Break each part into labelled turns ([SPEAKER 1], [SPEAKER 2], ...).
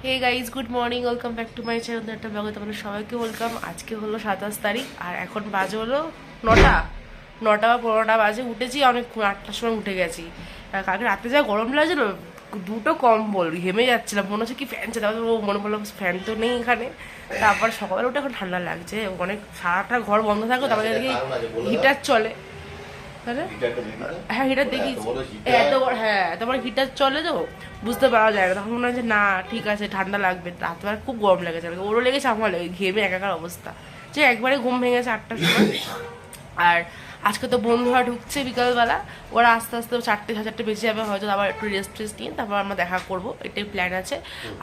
[SPEAKER 1] Hey guys, good morning, welcome back to my channel একটা ব্লগে তোমাদের সবাইকে ওয়েলকাম। আজকে হলো 27 তারিখ আর এখন বাজে হলো 9টা বা 15টা বাজে। উঠেছি অনেক 8টার সময় উঠে গেছি। কালকে রাতে যা গরম লাগছিল, দুটো কম্বল ঘেমে যাচ্ছিলাম, মনে হচ্ছে কি ফ্যান চালাতে মনে পড়লো ফ্যান তো নেই এখানে। তারপর সকালে উঠে এখন ঠান্ডা লাগছে, অনেক সারাটা ঘর বন্ধ থাকো, তারপরে এদিকে হিটার চলে। হ্যাঁ হিটার দেখি এত বড়, হ্যাঁ এত বড় হিটার চলে তো বুঝতে পারা যায় না। তখন মনে হয় যে না ঠিক আছে ঠান্ডা লাগবে, রাতবার খুব গরম লেগেছে, ওরও লেগেছে আমার লেগে, ঘেমে একাকার অবস্থা। যে একবারে ঘুম ভেঙেছে 8টার সময়। আর আজকে তো বন্ধুরা ঢুকছে বিকালবেলা, ওরা আস্তে আস্তে 4টে বেজে যাবে হয়তো, আবার একটু রেস্ট টেস্ট নিয়ে তারপর আমরা দেখা করবো, এটাই প্ল্যান আছে।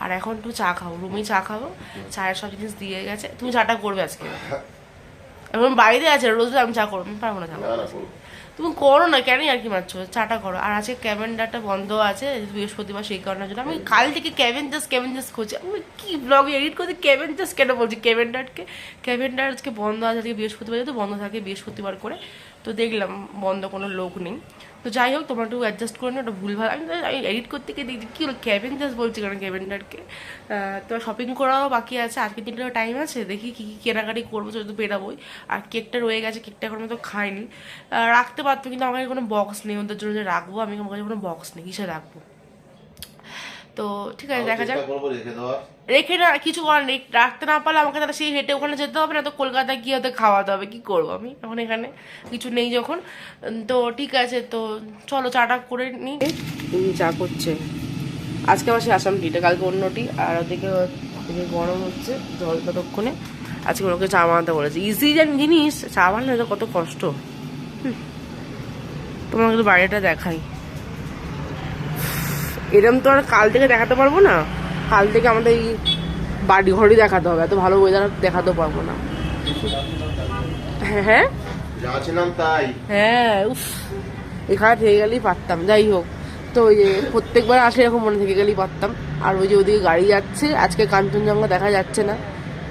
[SPEAKER 1] আর এখন একটু চা খাবো, রুমেই চা খাবো, চায়ের সব জিনিস দিয়ে গেছে। তুমি চাটা করবে আজকে? এখন বাইরে আছে, রোজ আমি চা করবো, আমি পারবো না চা। তুমি করো না, কেন আর কি মারছো, চাটা করো। আর আজকে ক্যালেন্ডারটা বন্ধ আছে বৃহস্পতিবার, সেই কারণের জন্য আমি কাল থেকে ক্যাভেঞ্জাস খুঁজছি। আমি কি ব্লগে এডিট করতে ক্যাভেঞ্জাস কেন বলছি, ক্যালেন্ডার আজকে বন্ধ আছে, আজকে বৃহস্পতিবার তো বন্ধ থাকে বৃহস্পতিবার করে। তো দেখলাম বন্ধ, কোনো লোক নেই। তো যাই হোক, তোমরা একটু অ্যাডজাস্ট করে নিও, ওটা ভুলভাল আমি এডিট করতে গিয়ে দেখছি কী হলো ক্যাভেঞ্জাস বলছি কারণ ক্যালেন্ডারকে। তো শপিং করাও বাকি আছে, আজকে 3টা টাইম আছে, দেখি কী কী কেনাকাটি করবো, যদি বেরাবোই। আর কেকটা রয়ে গেছে, কেকটা এখন তো খাইনি, রাখতে পারতো কিন্তু আমার কাছে কোনো বক্স নেই ওদের জন্য যে রাখবো, আমি আমার কাছে কোনো বক্স নেই, কিসে রাখবো। তো ঠিক আছে, দেখা যাক। রেখে না, কিছু করার নেই, রাখতে না পারলে আমাকে তাহলে সেই হেঁটে ওখানে যেতে হবে, না তো কলকাতায় গিয়ে হতে খাওয়াতে হবে, কি করবো আমি এখন এখানে কিছু নেই যখন। তো ঠিক আছে, তো চলো চাটা করে নিই। চা করছে আজকে আমার সেই আসাম টিটা, কালকে অন্য টি। আর ওদিকে গরম হচ্ছে জল ততক্ষণে, আজকে ওকে চা বানাতে বলেছে। ইজি জিনিস চা বানালে কত কষ্ট। তোমাকে তো বাইরেটা দেখাই, এরম তো আর কাল থেকে দেখাতে পারবো না, কাল থেকে আমাদের এই বাড়ি ঘরই দেখাতে হবে, এত ভালো ওয়েদার দেখাতেও পারবো না। হ্যাঁ হ্যাঁ হ্যাঁ, উফ এখানে থেকে গেলেই পারতাম। যাই হোক, তো ওই যে প্রত্যেকবার আসলে এরকম মনে থেকে গেলেই পারতাম। আর ওই যে ওদিকে গাড়ি যাচ্ছে, আজকে কাঞ্চনজঙ্ঘা দেখা যাচ্ছে না,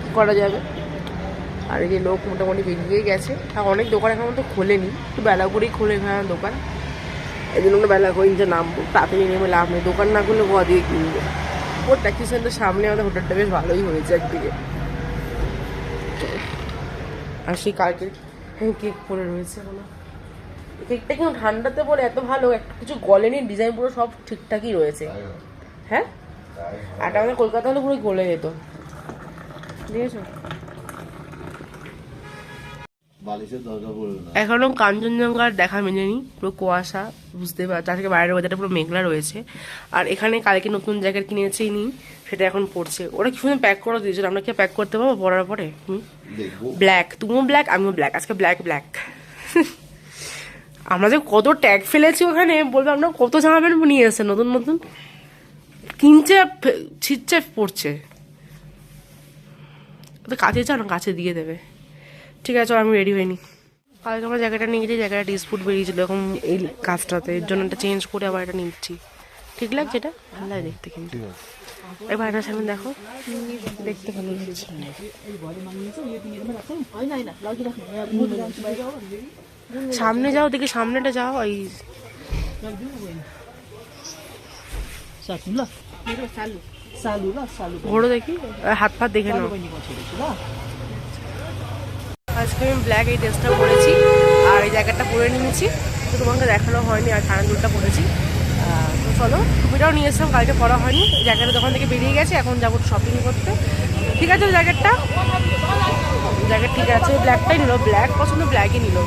[SPEAKER 1] কী করা যাবে। আর এই যে লোক মোটামুটি বেরিয়ে গেছে, আর অনেক দোকান এখন তো খোলেনি, একটু বেলা করেই খোলে এখানে দোকান, এই জন্য আমরা বেলা করে নিচে নামবো, তাড়াতাড়ি নেমে লাভ নেই, দোকান না করলে গোয়া দিয়ে কিনবো। ও ট্যাক্সি সেন্টার সামনে আমাদের হোটেলটা বেশ ভালোই হয়েছে একদিকে। আর সেই কালকের কেক পরে রয়েছে, কোনো কেকটা কিন্তু ঠান্ডাতে বলে এত ভালো, একটা কিছু গলেনি, ডিজাইন পুরো সব ঠিকঠাকই রয়েছে। হ্যাঁ, আর আমাদের কলকাতা হলে পুরো গলে যেত, ঠিক আছে। এখনো কাঞ্চনজঙ্ঘার দেখা মেলেনি, পুরো কুয়াশা, বুঝতে পারছি আজকে বাইরের ওয়েদারটা পুরো মেঘলা রয়েছে। আর এখানে কালকে নতুন জ্যাকেট কিনেছি নি, সেটা এখন পড়ছে। ওরা কি সুন্দর প্যাক করে দিয়েছিল, আমরা কি প্যাক করতে পারবো পরার পরে? ব্ল্যাক, তুমিও ব্ল্যাক আমিও ব্ল্যাক, আজকে ব্ল্যাক ব্ল্যাক। আমরা যে কত ট্যাগ ফেলেছি ওখানে, বলবো আমরা কত জামা প্যান্ট নিয়ে এসেছে নতুন নতুন, কিনছে ছিটছে পড়ছে। কাছে চাও না, কাছে দিয়ে দেবে। ঠিক আছে, আমি রেডি হইনি। কালকে আমরা জায়গাটা নিয়ে গেছি, জায়গাটা ডিসপুট বেরিয়েছিল এখন এই কাজটাতে, এর জন্য এটা চেঞ্জ করে আবার এটা নিচ্ছি। ঠিক লাগছে, এটা ভালো লাগে দেখতে, কিন্তু এই ভাইটার সামনে দেখো, দেখতে ভালো লাগছে। সামনে যাও, দেখি সামনেটা যাও, এই ঘোরো দেখি, হাত ফাত দেখে নাও। আজকে আমি ব্ল্যাক এই ড্রেসটা পরেছি আর এই জ্যাকেটটা পরে নিয়েছি, তো তোমাকে দেখানো হয়নি। আর কানের দুলটা পরেছি, তো চলো টুপিটাও নিয়ে এসলাম, কালকে পরা হয়নি। জ্যাকেটের দোকান থেকে বেরিয়ে গেছে, এখন যাবো শপিং করতে। ঠিক আছে, জ্যাকেট ঠিক আছে, ব্ল্যাকটাই নিল, ব্ল্যাক পছন্দ ব্ল্যাকই নিল।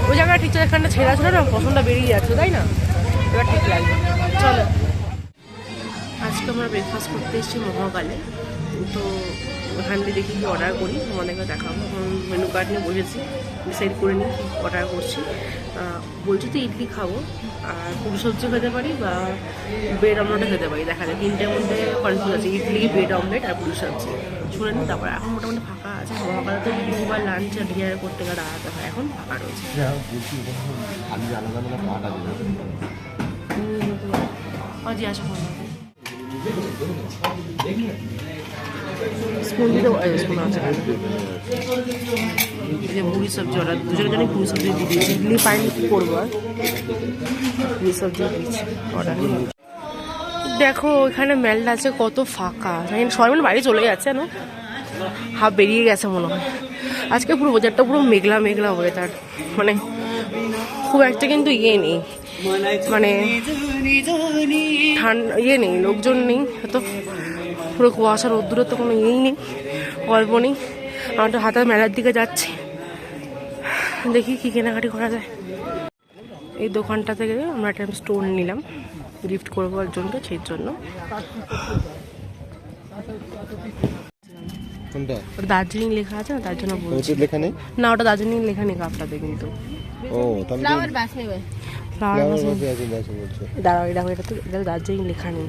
[SPEAKER 1] ওই জায়গাটা ঠিক এখানটা ছেঁড়া ছিল না, পছন্দটা বেরিয়ে যাচ্ছে, তাই না? এবার ঠিক লাগবে, চলো। আজকে আমরা ব্রেকফাস্ট করতে এসেছি মহাকালে, তো ওখান থেকে দেখি কি অর্ডার করি, তোমাদেরকে দেখাবো। মেনু কার্ড নিয়ে বসেছি, ডিসাইড করে নিই অর্ডার করছি। বলছি তো ইডলি খাবো, আর পুরি সবজি খেতে পারি বা ব্রেড অমলেটও খেতে পারি, দেখা যায়। 3টের মধ্যে কনফিউজ আছে, ইডলি, ব্রেড অমলেট আর পুরি সবজি শুনে নিই। তারপর এখন মোটামুটি ফাঁকা আছে, মহাকালে তো দুবার লাঞ্চ আর ডিনার করতে গেলে দাঁড়াতে হয়, এখন ফাঁকা রয়েছে। জি আসো, স্পুন দিতে স্পুন আছে, যে পুরি সবজি অর্ডার, দুজনের জন্য পুরি সবজি দিয়ে দিয়েছি। ইডলি পাইনি, কী করবো আর, পুরি সবজি দিয়েছি অর্ডার। দেখো এখানে মেলটা আছে কত ফাঁকা, সবাই মিলে বাড়ি চলে যাচ্ছে না, হাফ বেরিয়ে গেছে মনে হয়। আজকে পুরো ওয়েদারটা পুরো মেঘলা মেঘলা ওয়েদার, মানে খুব একটা কিন্তু ইয়ে নেই, মানে ঠান্ডা ইয়ে নেই, লোকজন নেই তো, পুরো কুয়াশা রোদ্দুরের তো কোনো ইয়েই নেই, গল্প নেই। আমার তো হাতে মেলার দিকে যাচ্ছি, দেখি কি কেনাকাটি করা যায়। এই দোকানটা থেকে আমরা একটা স্টোন নিলাম গিফট করবো একজনকে, সেই জন্য। দার্জিলিং লেখা আছে না, তার জন্য বলছি। না ওটা দার্জিলিং লেখা নেই কাপটাতে, কিন্তু ফ্লাওয়ার বাসে দাঁড়াও, এটা এটা তো এটা দার্জিলিং লেখা নেই,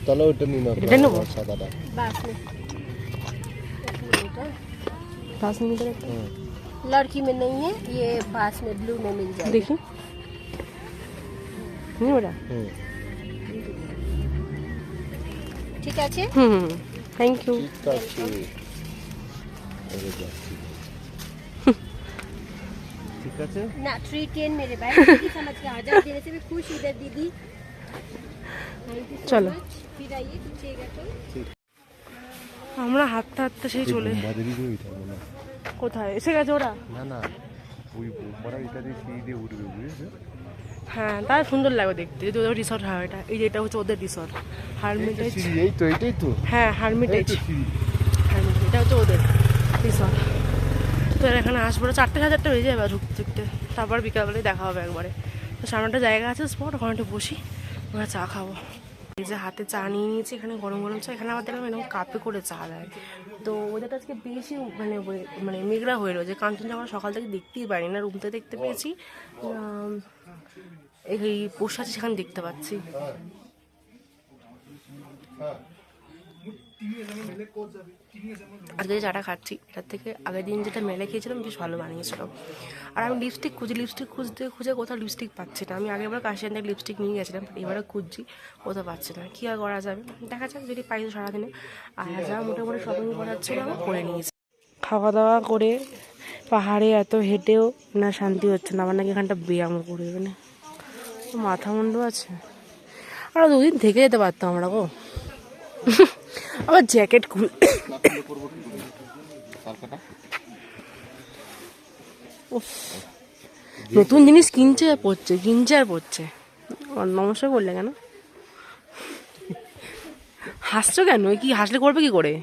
[SPEAKER 2] তাহলে ওটা নিন,
[SPEAKER 1] এটা নেবো।
[SPEAKER 2] সাদাটা
[SPEAKER 1] बास में मिल
[SPEAKER 3] लड़की में नहीं है ये, बास में ब्लू में मिल जाएगा।
[SPEAKER 1] देखिए नहीं बेटा,
[SPEAKER 3] ठीक है।
[SPEAKER 1] Thank you.
[SPEAKER 2] ঠিক আছে
[SPEAKER 3] ना 310 मेरे भाई, दीदी समझ के 1000 देने से भी खुश इधर दीदी।
[SPEAKER 1] चलो
[SPEAKER 3] फिर आइए पूछिएगा तो।
[SPEAKER 1] আমরা হাঁটতে হাঁটতে সেই চলে, কোথায় এসে গেছে ওরা?
[SPEAKER 2] না না, ওই বোমরা এটা দিয়ে সিঁড়ি দিয়ে উঠবে, বুঝেছো?
[SPEAKER 1] হ্যাঁ তাই সুন্দর লাগবে দেখতে, যদি ওদের রিসর্ট হয়। এটা এই যে এটা হচ্ছে ওদের রিসর্ট, হারমিটেজ।
[SPEAKER 2] এই তো এটাই তো,
[SPEAKER 1] হ্যাঁ হারমিটেজ, এটা হচ্ছে ওদের রিসর্ট। তো এখানে আসবো 4টে 4:30 হয়ে যাবে ঢুকতে ঢুকতে, তারপর বিকালবেলায় দেখা হবে একবারে। তো সামনে একটা জায়গা আছে স্পট, ওখানে একটু বসি, ওরা চা খাবো। এই যে হাতে চা নিয়ে নিয়েছি, এখানে গরম গরম চা। এখানে আবার দেখলাম এরকম কাপে করে চা দেয়। তো ওদেরটা আজকে বেশি মানে মানে মেঘলা হয়ে রয়েছে, কাঞ্চনজঙ্ঘা সকাল থেকে দেখতেই পারি না, রুমতে দেখতে পেয়েছি, এই পোষা আছে সেখানে দেখতে পাচ্ছি। আজকে যে চাটা খাচ্ছি এটার থেকে আগের দিন যেটা মেলে খেয়েছিলাম বেশ ভালো বানিয়েছিলাম। আর আমি লিপস্টিক খুঁজে কোথাও লিপস্টিক পাচ্ছি না। আমি আগেরবার কাশিয়ান থেকে লিপস্টিক নিয়ে গেছিলাম, এবারে খুঁজছি, কোথাও পাচ্ছি না। কী আর করা যাবে, দেখা যাক যদি পাই তো সারাদিনে। আর যা মোটামুটি শপিং করার ছিল করে নিয়েছি। খাওয়া দাওয়া করে পাহাড়ে এত হেঁটেও না শান্তি হচ্ছে না, আমার নাকি এখানটা ব্যায়াম করে মানে মাথা মুন্ডু আছে। আর 2 দিন থেকে যেতে পারতাম আমরা গো। আবার জ্যাকেট খুলে নতুন জিনিস কিনছে আর পড়ছে। নমস্কার করলে কেন, হাসছো কেন? কি হাসলে করবে কি করে?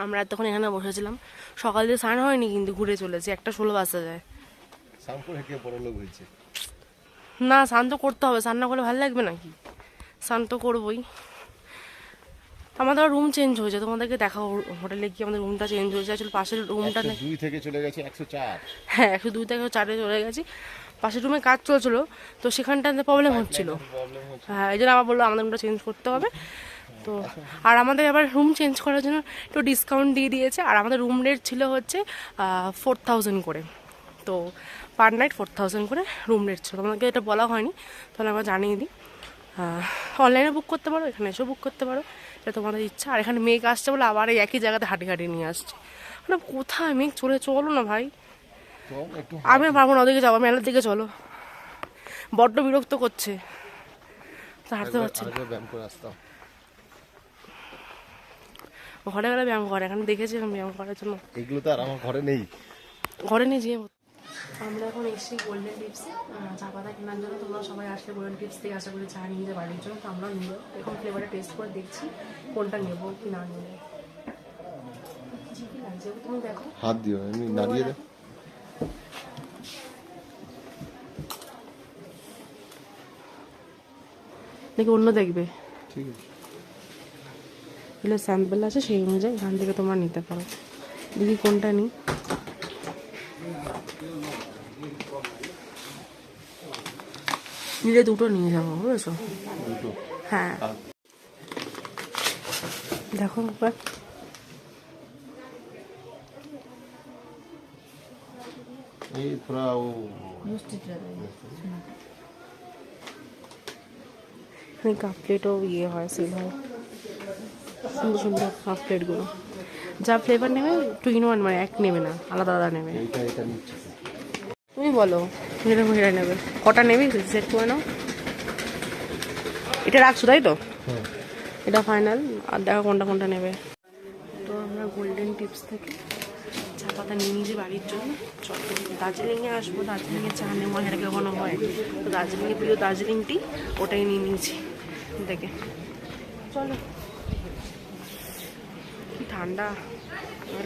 [SPEAKER 1] আমরা তখন এখানে বসেছিলাম, সকাল দিয়ে স্নান হয়নি কিন্তু ঘুরে চলেছি, 1:16 বাজতে যায়। না স্নান তো করতে হবে, স্নান না করলে ভালো লাগবে নাকি? স্নান তো করবোই। আমাদের রুম চেঞ্জ হয়েছে, তোমাদেরকে দেখাও হোটেলে কি আমাদের রুমটা চেঞ্জ হয়েছে। আসলে পাশের রুমটা
[SPEAKER 2] 2 থেকে চলে গেছে 104।
[SPEAKER 1] হ্যাঁ 102 থেকে 4-এ চলে গেছি। পাশের রুমে কাজ চলছিল, তো সেখানটাতে প্রবলেম হচ্ছিল। হ্যাঁ এই জন্য আবার বললো আমাদের রুমটা চেঞ্জ করতে হবে। তো আর আমাদের আবার রুম চেঞ্জ করার জন্য একটু ডিসকাউন্ট দিয়ে দিয়েছে। আর আমাদের রুম রেট ছিল হচ্ছে 4000 করে, তো পার নাইট 4000 করে রুম রেট ছিল। আমাকে এটা বলা হয়নি, তাহলে আমরা জানিয়ে দিই। অনলাইনে বুক করতে পারো, এখানে এসেও বুক করতে পারো, এটা তোমাদের ইচ্ছা। আর এখানে মেঘ আসছে বলে আবার এই একই জায়গাতে হাঁটি নিয়ে আসছে। মানে কোথায় মেঘ চলো না ভাই, আমি পারবো না, ওদিকে যাবো, মেলার দিকে চলো। বড্ড বিরক্ত করছে, হাঁটতে পারছি না। ঘরে গেলে ব্যায়াম করে, এখানে দেখেছি ব্যায়াম করার জন্য।
[SPEAKER 2] এগুলো তো আর আমার ঘরে নেই
[SPEAKER 1] যে আমরা এখন এসেছি গোল্ডেন টিপসে চা পাতা কেনার জন্য। তোমরা সবাই আসলে গোল্ডেন টিপস থেকে আশা করি চা নিয়ে যাবে বাড়ির জন্য, তো আমরা নিয়ে এখন ফ্লেভারটা টেস্ট করে দেখছি কোনটা নেবো কি না নেবো। তুমি দেখো,
[SPEAKER 2] হাত দিও, আমি নাড়িয়ে দে।
[SPEAKER 1] দেখি অন্য দেখবে,
[SPEAKER 2] ঠিক আছে?
[SPEAKER 1] এগুলো স্যাম্পল আছে, সেই অনুযায়ী এখান থেকে তোমরা নিতে পারো। দেখি কোনটা নিই। নিলে দুটো নিয়ে যাবো, বুঝেছো? হ্যাঁ দেখো একবার, কাপ প্লেটও ইয়ে হয়, সেল হয়, সুন্দর সুন্দর কাপ প্লেটগুলো। যা ফ্লেভার নেবে 2 in 1, মানে এক নেবে না, আলাদা নেবে। তুমি বলো। এরকম এটা নেবে, কটা নেবি সেট করে নাও। এটা রাখছো তাই তো, এটা ফাইনাল। আর দেখো কোনটা কোনটা নেবে। তো আমরা গোল্ডেন টিপস থেকে চা পাতা নিয়ে নিয়েছি বাড়ির জন্য। চলো দার্জিলিংয়ে আসবো, দার্জিলিংয়ে চা নেওয়া এটাকে কখনো হয়, তো দার্জিলিংয়ে প্রিয় দার্জিলিং টি ওটাই নিয়ে নিয়েছি দেখে। চলো, কি ঠান্ডা,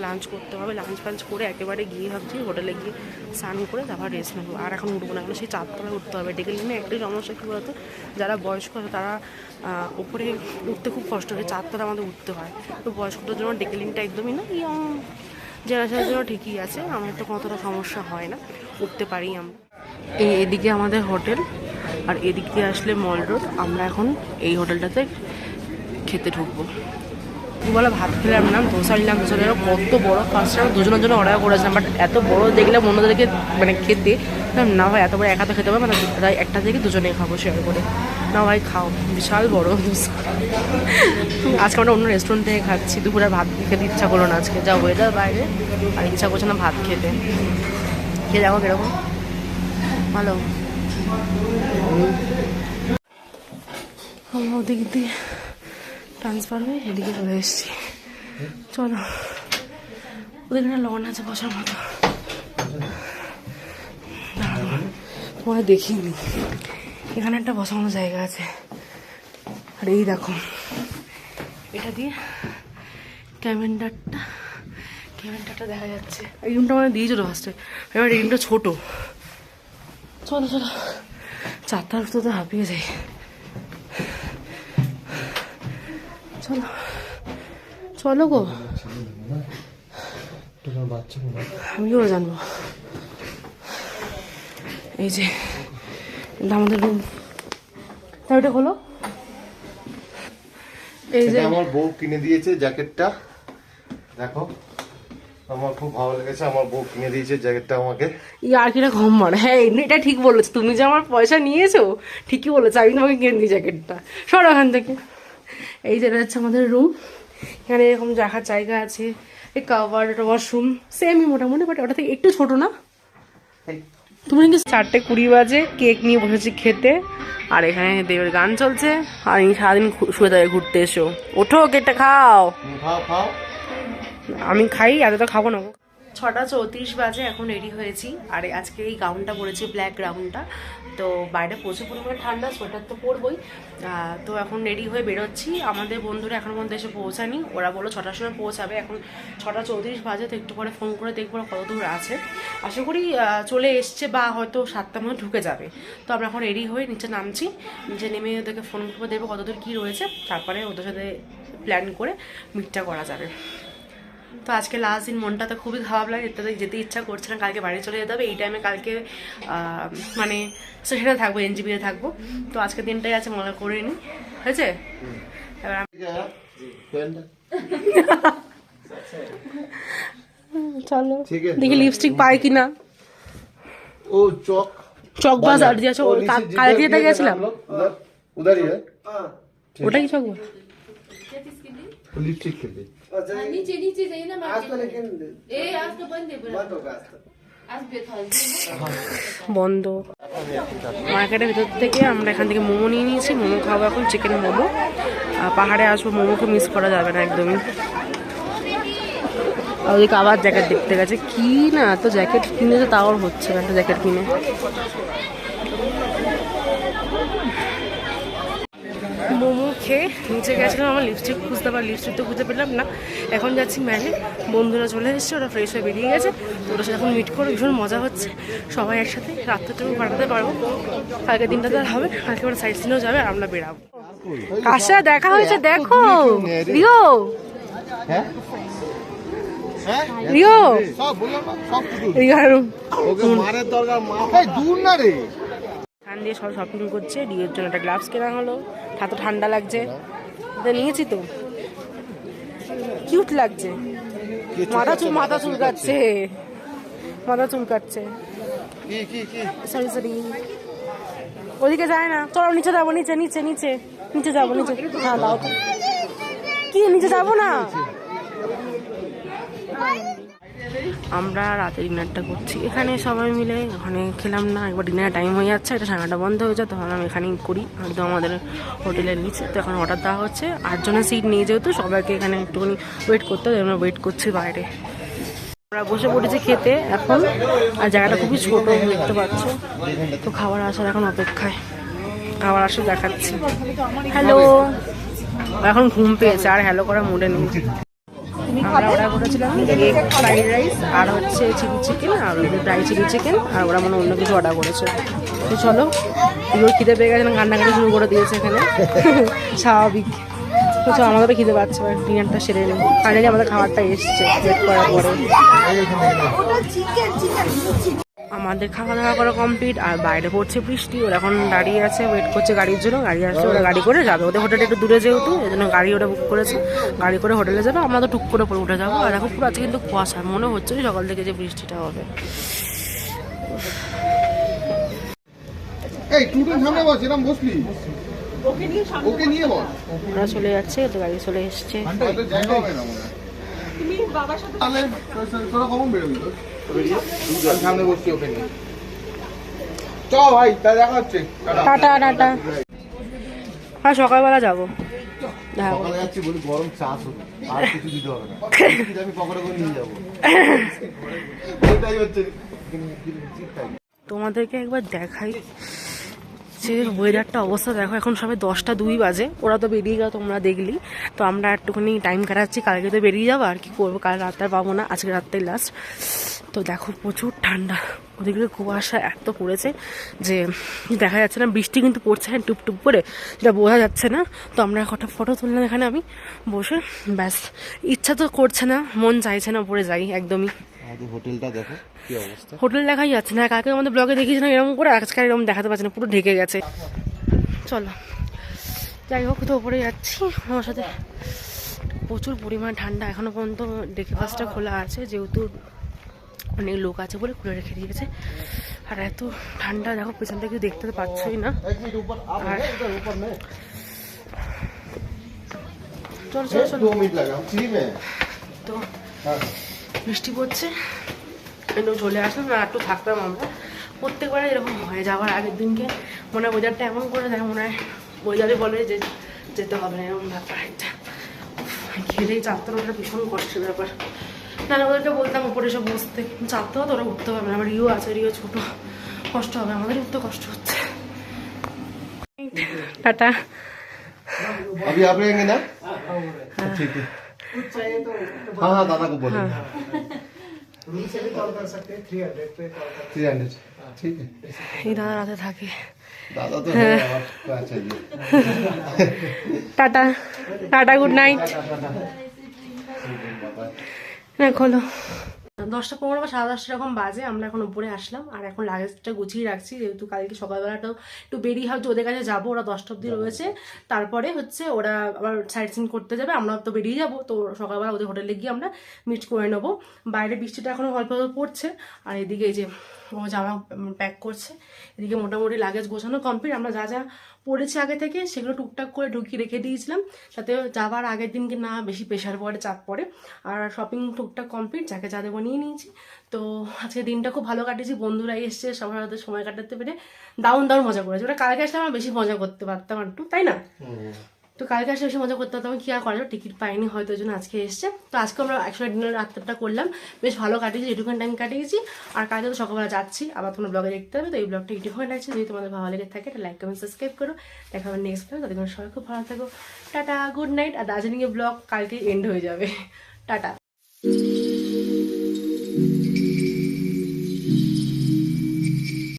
[SPEAKER 1] লাঞ্চ করতে হবে। লাঞ্চ ফাঞ্চ করে একেবারে গিয়ে ভাবছি হোটেলে গিয়ে স্নান করে তারপর রেস্ট নেবো। আর এখন উঠবো না, এখন সেই চারতলায় উঠতে হবে। ডেকে নিয়ে একটাই সমস্যা কী বলতো, যারা বয়স্ক আছে তারা উপরে উঠতে খুব কষ্ট হয়, চারতলা আমাদের উঠতে হয়। তো বয়স্কদের জন্য ডেকেলিংটা একদমই না, ইয়ং জেনারেশনের জন্য ঠিকই আছে, আমার তো কতটা সমস্যা হয় না, উঠতে পারি আমরা। এদিকে আমাদের হোটেল, আর এদিক দিয়ে আসলে মল রোড। আমরা এখন এই হোটেলটাতে খেতে ঢুকবো। দুবেলা ভাত খেলাম না, ধোসা নিলাম। ধোসা নিলাম কত বড়ো, ফার্স্ট টাইম দুজনের জন্য অর্ডার করেছিলাম, বাট এত বড় দেখলাম অন্যদেরকে মানে খেতে না ভাই, এত বড় একা তো খেতে হবে মানে তাই একটা থেকে দুজনেই খাবো শেয়ার করে। না ভাই খাও, বিশাল বড় ধোসা। আজকে আমরা অন্য রেস্টুরেন্ট থেকে খাচ্ছি, দুপুরে ভাত খেতে ইচ্ছা করলো না আজকে, যা ওয়েদার বাইরে, আর ইচ্ছা করছে না ভাত খেতে। খেয়ে দেখো কিরকম ভালো। আমরা ওদিক দিয়ে ট্রান্সফার হয়ে এদিকে চলে এসেছি। চলো, ওদের এখানে লন আছে বসার মতো, তোমার দেখিনি, এখানে একটা বসার মতো জায়গা আছে। আর এই দেখো, এটা দিয়ে ক্যামেন্ডারটা দেখা যাচ্ছে। এই রুমটা মানে দিয়েছিল ফার্স্টে, এবার এই রুমটা ছোটো। চলো চলো, চারটার তো হাঁপিয়ে যাই। চলো চলো গো, আমি ওরা জানবো। এই যে আমাদের রুম, তাই ওটা হলো। এই যে
[SPEAKER 2] আমার বউ কিনে দিয়েছে জ্যাকেটটা, দেখো আমার খুব ভালো লেগেছে। আমার বউ কিনে দিয়েছে জ্যাকেটটা আমাকে।
[SPEAKER 1] আর কিটা ঘম মারে। হ্যাঁ এটা ঠিক বলেছো তুমি, যে আমার পয়সা নিয়েছো ঠিকই বলেছো, আমি তোমাকে কিনে দিই জ্যাকেটটা। সরো ওখান থেকে। এই যেটা হচ্ছে আমাদের রুম, এখানে এরকম রাখার জায়গা আছে, এই কাভার, ওয়াশরুম সেমই মোটামুটি, বাট ওটা থেকে একটু ছোট না। তুমি কি 4:20 বাজে কেক নিয়ে বসেছি খেতে, আর এখানে দেবের গান চলছে, আর আমি সারাদিন শুয়ে থাকি ঘুরতে এসো। ওঠো কেকটা খাও।
[SPEAKER 2] খাও।
[SPEAKER 1] আমি খাই, এতটা খাবো না। 6:34 বাজে, এখন রেডি হয়েছি। আর আজকে এই গাউনটা পরেছি, ব্ল্যাক গাউনটা। তো বাইরে প্রচুর পরিমাণে ঠান্ডা, সোয়েটার তো পরবই। তো এখন রেডি হয়ে বেরোচ্ছি। আমাদের বন্ধুরা এখনো পর্যন্ত এসে পৌঁছানি, ওরা বললো 6টার সময় পৌঁছাবে। এখন 6:34 বাজে, তো একটু পরে ফোন করে দেখবো কত দূর আছে। আশা করি চলে এসছে, বা হয়তো 7টার মধ্যে ঢুকে যাবে। তো আমরা এখন রেডি হয়ে নিচে নামছি, নিচে নেমে ওদেরকে ফোন করে দেখবো কত দূর কী রয়েছে, তারপরে ওদের সাথে প্ল্যান করে মিটটা করা যাবে। তো আজকে লাস্ট দিন, মনটা তো খুবই খারাপ লাগে, যেতে ইচ্ছা করছে না। কালকে বাড়ি চলে যেতে হবে। এই টাইমে কালকে মানে সেখানে থাকবো, এনজিপিতে থাকবো। তো আজকে দিনটাই আছে, মনে করে নিই, হয়েছে। এবার চলো দেখি লিপস্টিক পাই কিনা।
[SPEAKER 2] ও
[SPEAKER 1] চক বাস আর দিয়েছো, কালকে যেটা গেছিলাম
[SPEAKER 2] উধারই
[SPEAKER 1] ওটা কি চক
[SPEAKER 2] লিপস্টিক খেতে।
[SPEAKER 3] नीचे जाइए ना, आज तो बंद है पूरा, आज
[SPEAKER 1] বন্ধ। মার্কেটের ভিতর থেকে আমরা এখান থেকে মোমো নিয়ে নিয়েছি, মোমো খাবো এখন, চিকেন মোমো। পাহাড়ে আসবো, মোমোকে মিস করা যাবে না একদমই। আর ওদিকে আবার জ্যাকেট দেখতে গেছে, কি না এত জ্যাকেট কিনেছে, তাও হচ্ছে না একটা জ্যাকেট কিনে। মোমো খেয়ে নিচে গেছিলাম, আমার লিপস্টিক খুঁজতে পারি, লিপস্টিক তো খুঁজে পেলাম না। এখন যাচ্ছি ম্যালে, বন্ধুরা চলে এসেছে, ওরা ফ্রেশ হয়ে বেরিয়ে গেছে। তো ওরা সাথে এখন মিট করে ভীষণ মজা হচ্ছে, সবাই একসাথে রাত্রেটুকু কাটাতে পারবো। কালকে দিনটা তো আর হবে, কালকে ওরা সাইড সিনেও যাবে, আর আমরা বেরাবো। কার সাথে দেখা হয়েছে দেখো, রিও রিও এখান দিয়ে সব শপিং করছে। রিওর জন্য একটা গ্লাভস কেনা হলো, এত ঠান্ডা লাগছে, নিয়েছি তো, কিউট লাগছে। মাথা চুলকাচ্ছে, সরি সরি, ওদিকে যায় না। চলো নিচে যাবো, নিচে যাবো, নিচে। হ্যাঁ দাও তো, কি নিচে যাবো না। আমরা রাতে ডিনারটা করছি এখানে সবাই মিলে। ওখানে খেলাম না, একবার ডিনার টাইম হয়ে যাচ্ছে, এটা সারাটা বন্ধ হয়ে যায়, তখন আমি এখানেই করি একদম আমাদের হোটেলের নিচে। তো এখন অর্ডার দেওয়া হচ্ছে, 8 জনের সিট নিয়ে যেহেতু সবাইকে এখানে একটুখানি ওয়েট করতে হবে, আমরা ওয়েট করছি বাইরে। আমরা বসে পড়েছি খেতে এখন, আর জায়গাটা খুবই ছোট দেখতে পাচ্ছ। তো খাবার আসার এখন অপেক্ষায়, খাবার আসে দেখাচ্ছি। হ্যালো, এখন ঘুম পেয়েছে আর হ্যালো করার মুডে নেই। আমরা অর্ডার করেছিলাম এগ ফ্রাইড রাইস আর হচ্ছে চিলি চিকেন আর ড্রাই চিলি চিকেন, আর ওরা মনে অন্য কিছু অর্ডার করেছে। তো চলো, এগুলো খিদে পেয়ে গেছে, কান্নাকাটি শুরু করে দিয়েছে এখানে, স্বাভাবিক। তো চলো, আমাদেরও খিদে পাচ্ছে, ডিনারটা সেরে নেব। ফাইনালি আমাদের খাবারটা এসছে ওয়েট করার পরে। আমাদের খাওয়া দাওয়া করা কমপ্লিট, আর বাইরে পড়ছে বৃষ্টি। ওরা এখন দাঁড়িয়ে আছে, ওয়েট করছে গাড়ির জন্য। গাড়ি আসছে, ওরা গাড়ি করে যাবে, ওদের হোটেলটা একটু দূরে যেহেতু, এই জন্য গাড়ি ওরা বুক করেছে, গাড়ি করে হোটেলে যাবে। আমরা তো টুক করে পরে উঠে যাবো। আর এখন পুরো আজকে কিন্তু কুয়াশা, মনে হচ্ছে সকাল থেকে যে বৃষ্টিটা হবে। ওরা চলে যাচ্ছে, তো গাড়ি চলে এসছে। Tata tata. হ্যাঁ, সকালবেলা যাবো।
[SPEAKER 2] গরম চা শুধু, আর কিছু দিতে হবে না, আমি পকোড়া করে নিয়ে যাবো।
[SPEAKER 1] তোমাদেরকে একবার দেখাই যে ওয়েদারটা অবস্থা দেখো। এখন সবাই 10টা 2 বাজে, ওরা তো বেরিয়ে গেল, তোমরা দেখলি। তো আমরা একটুখানি টাইম কাটাচ্ছি, কালকে তো বেরিয়ে যাবো, আর কি করবো, কাল রাতটা পাবো না, আজকে রাতটাই লাস্ট। তো দেখো প্রচুর ঠান্ডা, ওদিকে কুয়াশা এত পড়েছে যে দেখা যাচ্ছে না, বৃষ্টি কিন্তু পড়ছে হ্যাঁ টুপ টুপ করে, যেটা বোঝা যাচ্ছে না। তো আমরা কটা ফটো তুললাম এখানে আমি বসে, ব্যাস। ইচ্ছা তো করছে না, মন চাইছে না উপরে যাই একদমই।
[SPEAKER 2] হোটেলটা দেখো কি অবস্থা,
[SPEAKER 1] হোটেল দেখাই যাচ্ছে না। কালকে আমাদের ব্লগে দেখিয়েছিলাম এরকম করে, আজকে এরকম দেখাতে পারছি না, পুরো ঢেকে গেছে। চলো যাই হোক, তো উপরে যাচ্ছি আমার সাথে। প্রচুর পরিমাণ ঠান্ডা, এখনো পর্যন্ত ব্রেকফাস্টটা খোলা আছে, যেহেতু অনেক লোক আছে বলে খুলে রেখে দিয়েছে। আর এত ঠান্ডা দেখো, পেছনটা কিছু দেখতে তো পাচ্ছই না। আর চলো চলো চলো। তো বৃষ্টি পড়ছে, একটু চলে আসলাম, আর একটু থাকতাম আমরা। প্রত্যেকবার এরকম হয়ে যাওয়ার আগের দিনকে মনে হয় ওয়েদারটা এমন করে দেয়, মনে হয় ওয়েদারে বলে যে যেতে হবে না, এরকম ব্যাপার একটা। খেলেই চাপতে ওটা ভীষণ কষ্টের ব্যাপার। নাহলে ওদেরকে বলতাম উপরে সব বসতে, চাপতে হবে, ওরা উঠতে হবে না। আবার রিও আছে, রিও ছোটো, কষ্ট হবে, আমাদের উঠতে কষ্ট হচ্ছে। টাটা।
[SPEAKER 2] अभी आप रहेंगे ना? ठीक है। हाँ हाँ, दादा को बोलेंगे।
[SPEAKER 4] से भी कॉल कर सकते हैं 300 पे कॉल कर
[SPEAKER 2] 300, ठीक है।
[SPEAKER 1] এই দাদা রাতে থাকে।
[SPEAKER 2] दादा तो है, आपको चाहिए।
[SPEAKER 1] Tata tata, good night. না খোলো। 10টা 15 বা 10:30 এরকম বাজে, আমরা এখন উপরে আসলাম। আর এখন লাগেজটা গুছিয়ে রাখছি, যেহেতু কালকে সকালবেলাটাও একটু বেরিয়ে হয়তো ওদের কাছে যাবো। ওরা 10টা অব্দি রয়েছে, তারপরে হচ্ছে ওরা আবার সাইট সিন করতে যাবে, আমরা তো বেরিয়ে যাবো। তো সকালবেলা ওদের হোটেলে গিয়ে আমরা মিট করে নেবো। বাইরে বৃষ্টিটা এখনো অল্প অল্প পড়ছে, আর এদিকে এই যে ও জামা প্যাক করছে, এদিকে মোটামুটি লাগেজ গোছানো কমপ্লিট। আমরা যা যা পড়েছি আগে থেকে সেগুলো টুকটাক করে ঢুকিয়ে রেখে দিয়েছিলাম, যাতে যাওয়ার আগের দিনকে না বেশি প্রেশার পড়ে, চাপ পড়ে। আর শপিং টুকটাক কমপ্লিট, যাকে যা দেবো নিয়ে নিয়েছি। তো আজকে দিনটা খুব ভালো কাটিয়েছি, বন্ধুরা এসছে, সবার সাথে সময় কাটাতে পেরে দারুণ মজা করেছি। ওটা কালকে আসলে আমরা বেশি মজা করতে পারতাম একটু, তাই না? তো কালকে আসলে বেশি মজা করতে পারতাম, কি আর করা, টিকিট পাইনি হয়তো, ওই জন্য আজকে এসছে। তো আজকে আমরা একসাথে ডিনার রাত্রেটা করলাম, বেশ ভালো কাটিয়েছি, এটুকুন টাইম কাটিয়েছি। আর কালকে তো সকালবেলা যাচ্ছি, আবার তোমরা ব্লগে দেখতে হবে। তো এই ব্লগটা ইউটিউব হয়ে লাগছে, যদি তোমাদের ভালো লেগে থাকে এটা লাইক কমেন্ট সাবস্ক্রাইব করো। দেখা হবে নেক্সট ব্লগ, তাদের সবাই খুব ভালো থাকো, টাটা, গুড নাইট। আর দার্জিলিংয়ের ব্লগ কালকে এন্ড হয়ে যাবে, টাটা।